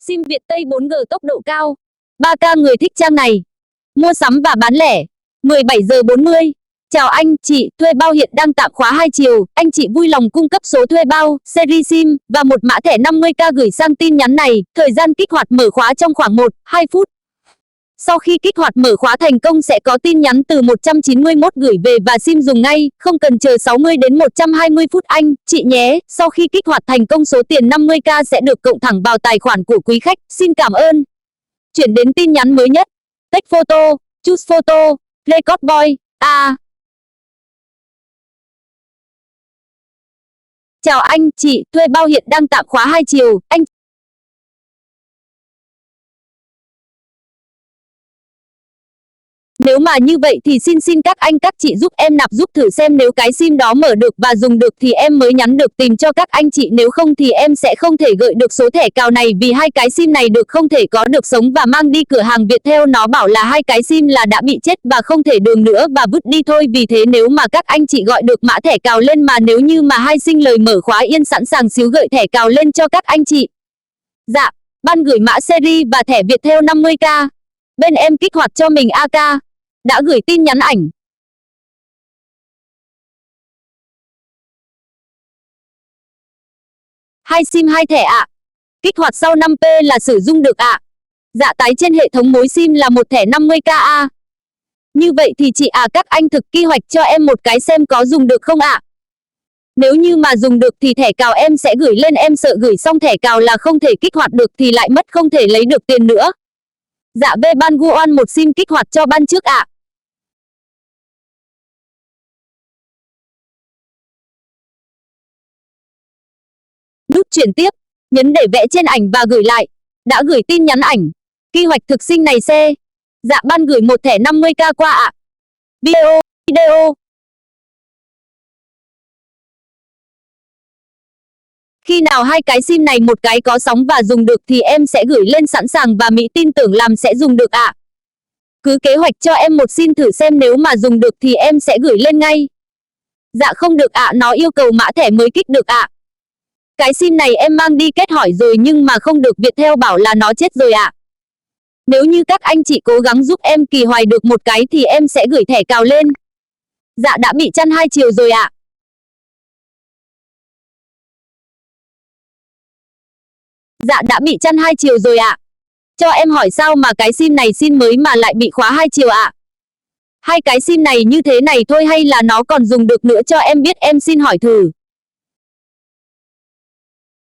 SIM Việt Tây 4G tốc độ cao. 3K người thích trang này. Mua sắm và bán lẻ. 17 giờ 40. Chào anh, chị, thuê bao hiện đang tạm khóa 2 chiều. Anh chị vui lòng cung cấp số thuê bao, series SIM và một mã thẻ 50k gửi sang tin nhắn này. Thời gian kích hoạt mở khóa trong khoảng 1-2 phút. Sau khi kích hoạt mở khóa thành công sẽ có tin nhắn từ 191 gửi về và SIM dùng ngay, không cần chờ 60 đến 120 phút anh, chị nhé. Sau khi kích hoạt thành công số tiền 50k sẽ được cộng thẳng vào tài khoản của quý khách. Xin cảm ơn. Chuyển đến tin nhắn mới nhất. Take photo, choose photo, record boy, Chào anh, chị, thuê bao hiện đang tạm khóa 2 chiều. Anh Nếu mà như vậy thì xin các anh các chị giúp em nạp giúp thử xem, nếu cái SIM đó mở được và dùng được thì em mới nhắn được tìm cho các anh chị, nếu không thì em sẽ không thể gợi được số thẻ cào này, vì hai cái SIM này được không thể có được sống và mang đi cửa hàng Viettel nó bảo là hai cái SIM là đã bị chết và không thể đường nữa và vứt đi thôi. Vì thế nếu mà các anh chị gọi được mã thẻ cào lên mà nếu như mà hai sinh lời mở khóa yên sẵn sàng xíu gợi thẻ cào lên cho các anh chị. Dạ, ban gửi mã series và thẻ Viettel 50k. Bên em kích hoạt cho mình AK. Đã gửi tin nhắn ảnh. Hai SIM hai thẻ ạ. Kích hoạt sau 5P là sử dụng được ạ. Dạ tái trên hệ thống mối SIM là một thẻ 50k ạ. Như vậy thì chị các anh thực quy hoạch cho em một cái xem có dùng được không ạ? Nếu như mà dùng được thì thẻ cào em sẽ gửi lên, em sợ gửi xong thẻ cào là không thể kích hoạt được thì lại mất, không thể lấy được tiền nữa. Dạ ban Guan một SIM kích hoạt cho ban trước ạ. Nút chuyển tiếp, nhấn để vẽ trên ảnh và gửi lại. Đã gửi tin nhắn ảnh. Quy hoạch thực sinh này xe. Dạ ban gửi một thẻ 50k qua ạ. Video. Khi nào hai cái SIM này một cái có sóng và dùng được thì em sẽ gửi lên sẵn sàng và Mỹ tin tưởng làm sẽ dùng được ạ. Cứ kế hoạch cho em một SIM thử xem, nếu mà dùng được thì em sẽ gửi lên ngay. Dạ không được ạ, nó yêu cầu mã thẻ mới kích được ạ. Cái SIM này em mang đi kết hỏi rồi nhưng mà không được, Viettel bảo là nó chết rồi ạ. Nếu như các anh chị cố gắng giúp em kỳ hoài được một cái thì em sẽ gửi thẻ cào lên. Dạ đã bị chăn 2 chiều rồi ạ. Dạ đã bị chăn 2 chiều rồi ạ. Cho em hỏi sao mà cái SIM này SIM mới mà lại bị khóa 2 chiều ạ? Hai cái SIM này như thế này thôi hay là nó còn dùng được nữa cho em biết, em xin hỏi thử.